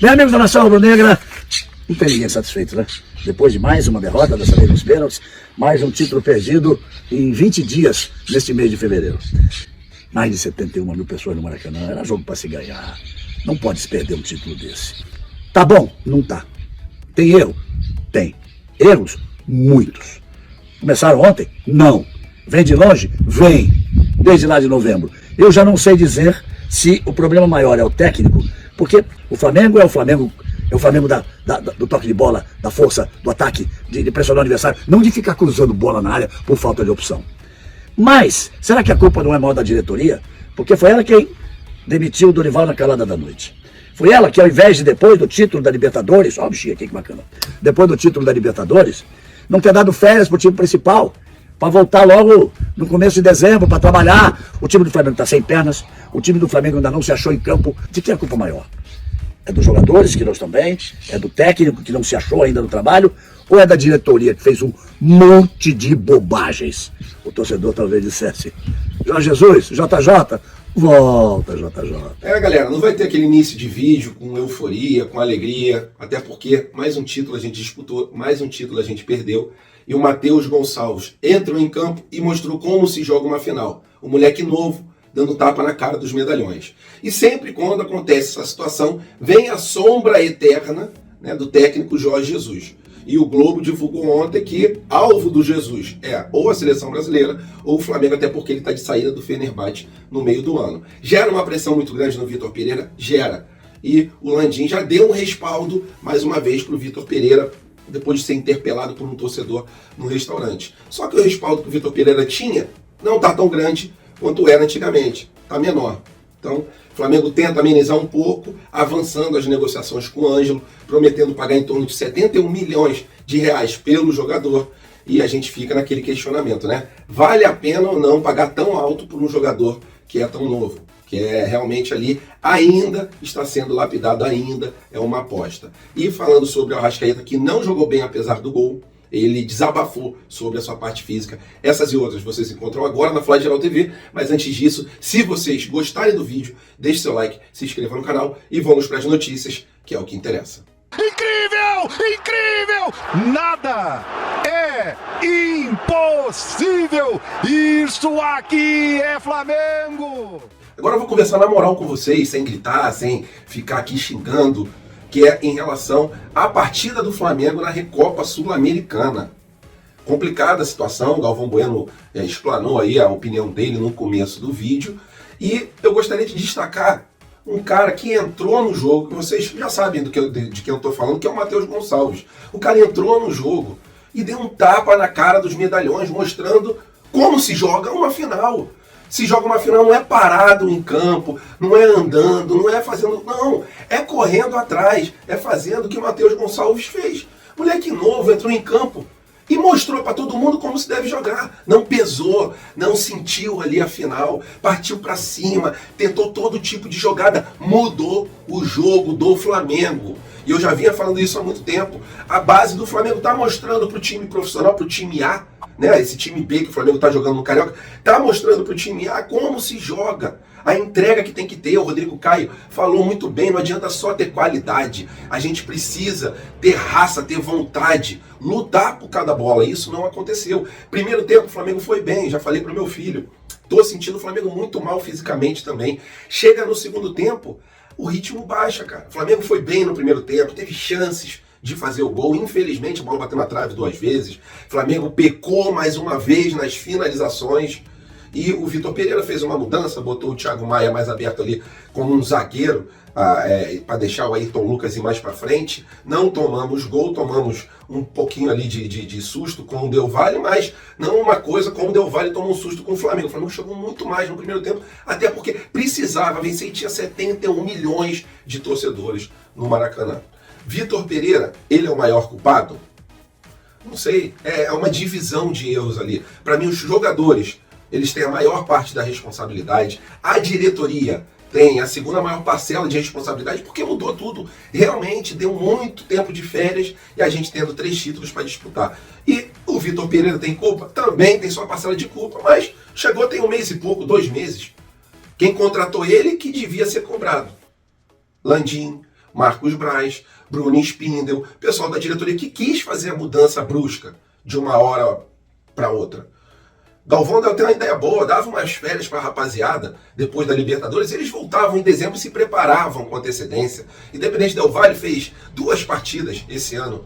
Bem, amigos da Nação Rubro-Negra, não tem ninguém satisfeito, né? Depois de mais uma derrota, dessa vez nos pênaltis, mais um título perdido em 20 dias neste mês de fevereiro. Mais de 71 mil pessoas no Maracanã, era jogo para se ganhar. Não pode se perder um título desse. Tá bom? Não tá. Tem erro? Tem. Erros? Muitos. Começaram ontem? Não. Vem de longe? Vem. Desde lá de novembro. Eu já não sei dizer se o problema maior é o técnico, porque o Flamengo é o Flamengo do toque de bola, da força, do ataque, de pressionar o adversário, não de ficar cruzando bola na área por falta de opção. Mas, será que a culpa não é maior da diretoria? Porque foi ela quem demitiu o Dorival na calada da noite. Foi ela que, ao invés de depois do título da Libertadores, ó o bichinho aqui que bacana, depois do título da Libertadores, não ter dado férias pro time principal, para voltar logo no começo de dezembro, para trabalhar. O time do Flamengo está sem pernas, o time do Flamengo ainda não se achou em campo. De quem é a culpa maior? É dos jogadores, que não estão bem? É do técnico, que não se achou ainda no trabalho? Ou é da diretoria, que fez um monte de bobagens? O torcedor talvez dissesse: Jorge Jesus, JJ, volta, JJ. Galera, não vai ter aquele início de vídeo com euforia, com alegria, até porque mais um título a gente disputou, mais um título a gente perdeu, e o Matheus Gonçalves entrou em campo e mostrou como se joga uma final. O moleque novo, dando tapa na cara dos medalhões. E sempre quando acontece essa situação, vem a sombra eterna, né, do técnico Jorge Jesus. E o Globo divulgou ontem que alvo do Jesus é ou a seleção brasileira ou o Flamengo, até porque ele está de saída do Fenerbahçe no meio do ano. Gera uma pressão muito grande no Vitor Pereira? Gera. E o Landim já deu um respaldo, mais uma vez, para o Vitor Pereira, depois de ser interpelado por um torcedor no restaurante. Só que o respaldo que o Vitor Pereira tinha não está tão grande quanto era antigamente, está menor. Então, o Flamengo tenta amenizar um pouco, avançando as negociações com o Ângelo, prometendo pagar em torno de 71 milhões de reais pelo jogador, e a gente fica naquele questionamento, né? Vale a pena ou não pagar tão alto por um jogador que é tão novo? Que é realmente ali, ainda está sendo lapidado, ainda é uma aposta. E falando sobre o Arrascaeta, que não jogou bem apesar do gol, ele desabafou sobre a sua parte física. Essas e outras vocês encontram agora na Fly Geral TV, mas antes disso, se vocês gostarem do vídeo, deixe seu like, se inscreva no canal e vamos para as notícias, que é o que interessa. Incrível! Incrível! Nada é impossível! Isso aqui é Flamengo! Agora eu vou conversar na moral com vocês, sem gritar, sem ficar aqui xingando, que é em relação à partida do Flamengo na Recopa Sul-Americana. Complicada a situação, o Galvão Bueno explanou aí a opinião dele no começo do vídeo, e eu gostaria de destacar um cara que entrou no jogo, que vocês já sabem de quem eu estou falando, que é o Matheus Gonçalves. O cara entrou no jogo e deu um tapa na cara dos medalhões, mostrando como se joga uma final. Se joga uma final não é parado em campo, não é andando, não é fazendo... Não, é correndo atrás, é fazendo o que o Matheus Gonçalves fez. Moleque novo entrou em campo e mostrou para todo mundo como se deve jogar. Não pesou, não sentiu ali a final, partiu para cima, tentou todo tipo de jogada, mudou o jogo do Flamengo. E eu já vinha falando isso há muito tempo. A base do Flamengo está mostrando para o time profissional, para o time A, né, esse time B que o Flamengo está jogando no Carioca, está mostrando para o time A como se joga. A entrega que tem que ter, o Rodrigo Caio falou muito bem, não adianta só ter qualidade. A gente precisa ter raça, ter vontade, lutar por cada bola. Isso não aconteceu. Primeiro tempo o Flamengo foi bem, já falei para o meu filho. Estou sentindo o Flamengo muito mal fisicamente também. Chega no segundo tempo, o ritmo baixa, cara. O Flamengo foi bem no primeiro tempo, teve chances de fazer o gol. Infelizmente, a bola bateu na trave 2 vezes. O Flamengo pecou mais uma vez nas finalizações. E o Vitor Pereira fez uma mudança, botou o Thiago Maia mais aberto ali como um zagueiro, para deixar o Ayrton Lucas ir mais para frente. Não tomamos gol, tomamos um pouquinho ali de susto com o Del Valle, mas não uma coisa como o Del Valle tomou um susto com o Flamengo. O Flamengo chegou muito mais no primeiro tempo, até porque precisava vencer e tinha 71 milhões de torcedores no Maracanã. Vitor Pereira, ele é o maior culpado? Não sei, é uma divisão de erros ali. Para mim, os jogadores, eles têm a maior parte da responsabilidade. A diretoria tem a segunda maior parcela de responsabilidade, porque mudou tudo. Realmente, deu muito tempo de férias e a gente tendo 3 títulos para disputar. E o Vitor Pereira tem culpa? Também tem sua parcela de culpa, mas chegou tem 1 mês e pouco, 2 meses. Quem contratou ele que devia ser cobrado? Landim, Marcos Braz, Bruno Spindel, pessoal da diretoria que quis fazer a mudança brusca de uma hora para outra. Galvão deu até uma ideia boa, dava umas férias para a rapaziada depois da Libertadores, eles voltavam em dezembro e se preparavam com antecedência. Independente Del Valle fez 2 partidas esse ano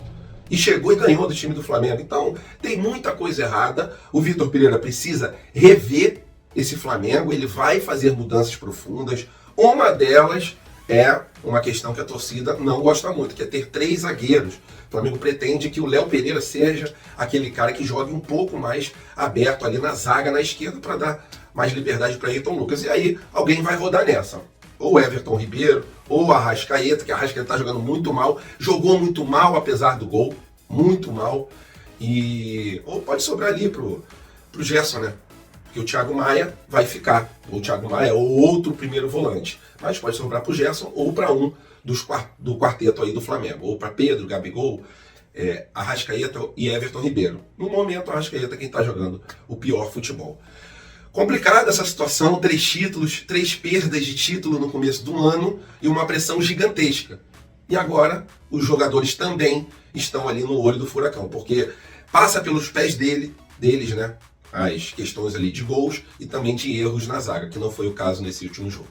e chegou e ganhou do time do Flamengo. Então tem muita coisa errada, o Vitor Pereira precisa rever esse Flamengo, ele vai fazer mudanças profundas. Uma delas é uma questão que a torcida não gosta muito, que é ter 3 zagueiros. O Flamengo pretende que o Léo Pereira seja aquele cara que jogue um pouco mais aberto ali na zaga, na esquerda, para dar mais liberdade para Ayrton Lucas. E aí alguém vai rodar nessa. Ou Everton Ribeiro, ou Arrascaeta, que a Arrascaeta está jogando muito mal, jogou muito mal apesar do gol, muito mal. Ou pode sobrar ali pro Gerson, né? Que o Thiago Maia vai ficar, ou o Thiago Maia ou outro primeiro volante, mas pode sobrar para o Gerson ou para um do quarteto aí do Flamengo, ou para Pedro, Gabigol, Arrascaeta e Everton Ribeiro. No momento, Arrascaeta é quem está jogando o pior futebol. Complicada essa situação, 3 títulos, 3 perdas de título no começo do ano e uma pressão gigantesca. E agora os jogadores também estão ali no olho do furacão, porque passa pelos pés deles, né? As questões ali de gols e também de erros na zaga, que não foi o caso nesse último jogo.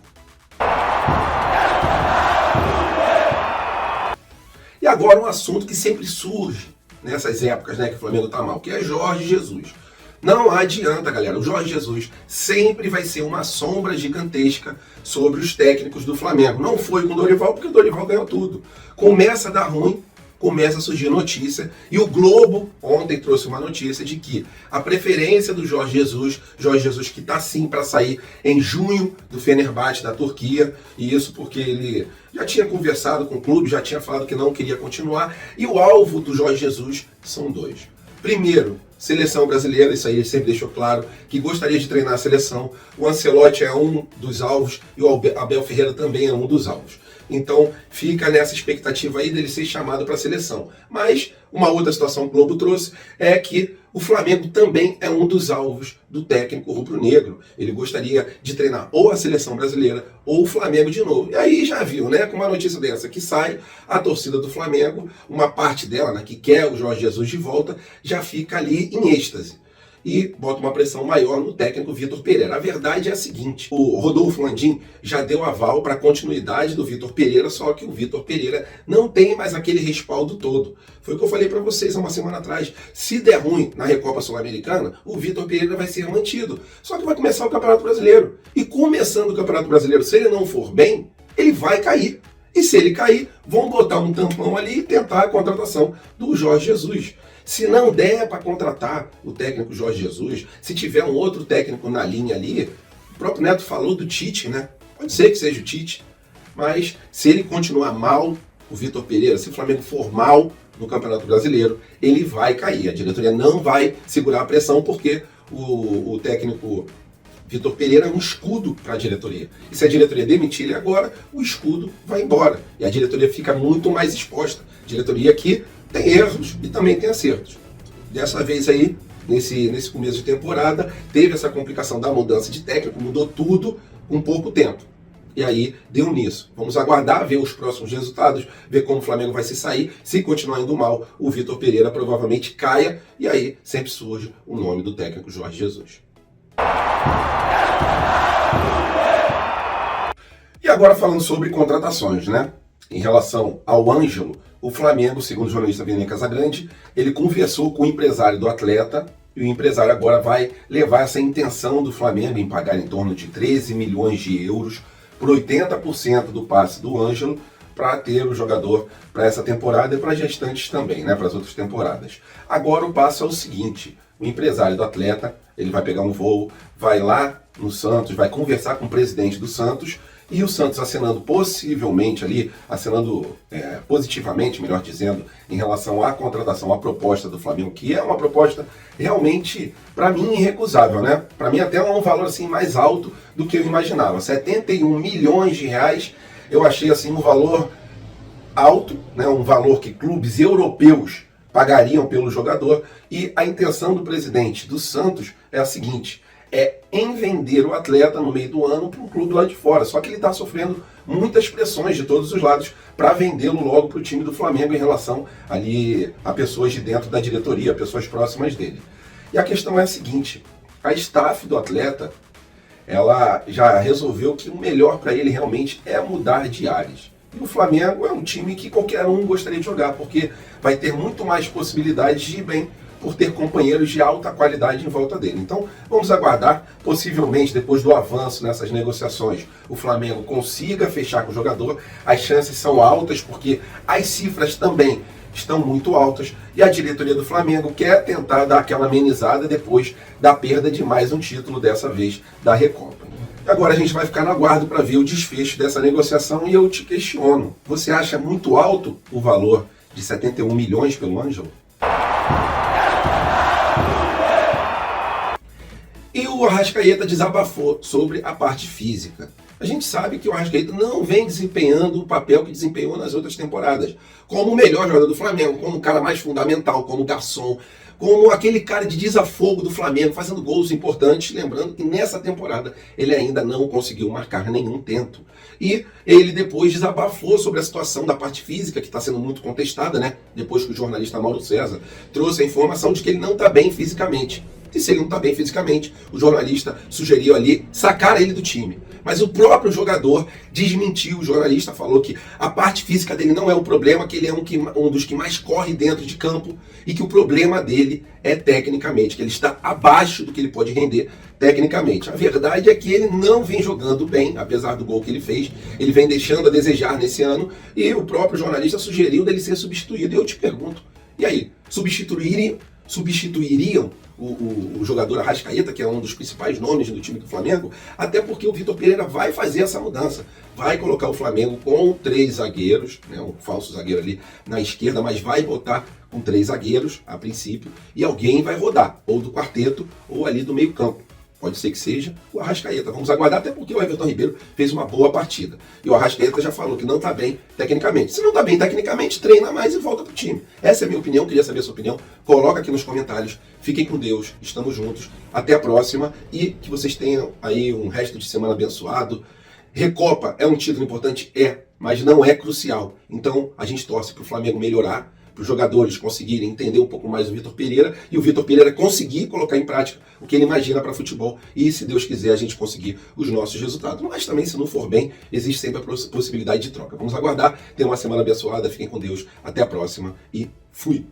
E agora um assunto que sempre surge nessas épocas, né, que o Flamengo tá mal, que é Jorge Jesus. Não adianta, galera, o Jorge Jesus sempre vai ser uma sombra gigantesca sobre os técnicos do Flamengo. Não foi com o Dorival, porque o Dorival ganhou tudo. Começa a dar ruim, começa a surgir notícia, e o Globo ontem trouxe uma notícia de que a preferência do Jorge Jesus que está sim para sair em junho do Fenerbahçe da Turquia, e isso porque ele já tinha conversado com o clube, já tinha falado que não queria continuar, e o alvo do Jorge Jesus são 2. Primeiro, seleção brasileira, isso aí ele sempre deixou claro, que gostaria de treinar a seleção. O Ancelotti é um dos alvos e o Abel Ferreira também é um dos alvos. Então fica nessa expectativa aí dele ser chamado para a seleção. Mas uma outra situação que o Globo trouxe é que o Flamengo também é um dos alvos do técnico rubro-negro. Ele gostaria de treinar ou a seleção brasileira ou o Flamengo de novo. E aí já viu, né, com uma notícia dessa que sai, a torcida do Flamengo, uma parte dela, né, que quer o Jorge Jesus de volta, já fica ali em êxtase. E bota uma pressão maior no técnico Vitor Pereira. A verdade é a seguinte, o Rodolfo Landim já deu aval para a continuidade do Vitor Pereira, só que o Vitor Pereira não tem mais aquele respaldo todo. Foi o que eu falei para vocês há uma semana atrás. Se der ruim na Recopa Sul-Americana, o Vitor Pereira vai ser mantido. Só que vai começar o Campeonato Brasileiro. E começando o Campeonato Brasileiro, se ele não for bem, ele vai cair. E se ele cair, vão botar um tampão ali e tentar a contratação do Jorge Jesus. Se não der para contratar o técnico Jorge Jesus, se tiver um outro técnico na linha ali, o próprio Neto falou do Tite, né? Pode ser que seja o Tite, mas se ele continuar mal, o Vitor Pereira, se o Flamengo for mal no Campeonato Brasileiro, ele vai cair. A diretoria não vai segurar a pressão porque o técnico Vitor Pereira é um escudo para a diretoria. E se a diretoria demitir ele agora, o escudo vai embora. E a diretoria fica muito mais exposta. Diretoria que tem erros e também tem acertos. Dessa vez aí, nesse começo de temporada, teve essa complicação da mudança de técnico, mudou tudo com pouco tempo. E aí deu nisso. Vamos aguardar, ver os próximos resultados, ver como o Flamengo vai se sair. Se continuar indo mal, o Vitor Pereira provavelmente caia, e aí sempre surge o nome do técnico Jorge Jesus. E agora falando sobre contratações, né? Em relação ao Ângelo, o Flamengo, segundo o jornalista Vini Casagrande, ele conversou com o empresário do atleta e o empresário agora vai levar essa intenção do Flamengo em pagar em torno de 13 milhões de euros por 80% do passe do Ângelo para ter o jogador para essa temporada e para gestantes também, né, para as outras temporadas. Agora o passo é o seguinte, o empresário do atleta, ele vai pegar um voo, vai lá no Santos, vai conversar com o presidente do Santos, e o Santos assinando possivelmente ali, assinando positivamente, melhor dizendo, em relação à contratação, à proposta do Flamengo, que é uma proposta realmente, para mim, irrecusável, né? Para mim até um valor assim mais alto do que eu imaginava. 71 milhões de reais, eu achei assim um valor alto, né? Um valor que clubes europeus pagariam pelo jogador, e a intenção do presidente do Santos é a seguinte, é em vender o atleta no meio do ano para um clube lá de fora. Só que ele está sofrendo muitas pressões de todos os lados para vendê-lo logo para o time do Flamengo em relação ali a pessoas de dentro da diretoria, pessoas próximas dele. E a questão é a seguinte, a staff do atleta, ela já resolveu que o melhor para ele realmente é mudar de ares. E o Flamengo é um time que qualquer um gostaria de jogar, porque vai ter muito mais possibilidades de ir bem por ter companheiros de alta qualidade em volta dele. Então, vamos aguardar, possivelmente, depois do avanço nessas negociações, o Flamengo consiga fechar com o jogador. As chances são altas, porque as cifras também estão muito altas, e a diretoria do Flamengo quer tentar dar aquela amenizada depois da perda de mais um título, dessa vez da Recopa. Agora a gente vai ficar no aguardo para ver o desfecho dessa negociação, e eu te questiono, você acha muito alto o valor de 71 milhões pelo Ângelo? E o Arrascaeta desabafou sobre a parte física. A gente sabe que o Arrascaeta não vem desempenhando o papel que desempenhou nas outras temporadas, como o melhor jogador do Flamengo, como o cara mais fundamental, como o garçom, como aquele cara de desafogo do Flamengo, fazendo gols importantes, lembrando que nessa temporada ele ainda não conseguiu marcar nenhum tento. E ele depois desabafou sobre a situação da parte física, que está sendo muito contestada, né? Depois que o jornalista Mauro César trouxe a informação de que ele não está bem fisicamente. E se ele não está bem fisicamente, o jornalista sugeriu ali sacar ele do time. Mas o próprio jogador desmentiu. O jornalista falou que a parte física dele não é o problema, que ele é um dos que mais corre dentro de campo, e que o problema dele é tecnicamente, que ele está abaixo do que ele pode render tecnicamente. A verdade é que ele não vem jogando bem, apesar do gol que ele fez. Ele vem deixando a desejar nesse ano, e o próprio jornalista sugeriu dele ser substituído. E eu te pergunto, e aí, substituiriam o jogador Arrascaeta, que é um dos principais nomes do time do Flamengo? Até porque o Vitor Pereira vai fazer essa mudança. Vai colocar o Flamengo com 3 zagueiros, né, um falso zagueiro ali na esquerda, mas vai botar com 3 zagueiros a princípio, e alguém vai rodar, ou do quarteto, ou ali do meio campo. Pode ser que seja o Arrascaeta. Vamos aguardar, até porque o Everton Ribeiro fez uma boa partida. E o Arrascaeta já falou que não está bem tecnicamente. Se não está bem tecnicamente, treina mais e volta para o time. Essa é a minha opinião, queria saber a sua opinião. Coloca aqui nos comentários. Fiquem com Deus, estamos juntos. Até a próxima, e que vocês tenham aí um resto de semana abençoado. Recopa é um título importante? É, mas não é crucial. Então a gente torce para o Flamengo melhorar, para os jogadores conseguirem entender um pouco mais o Vitor Pereira, e o Vitor Pereira conseguir colocar em prática o que ele imagina para futebol, e se Deus quiser a gente conseguir os nossos resultados. Mas também, se não for bem, existe sempre a possibilidade de troca. Vamos aguardar, tenham uma semana abençoada, fiquem com Deus, até a próxima e fui!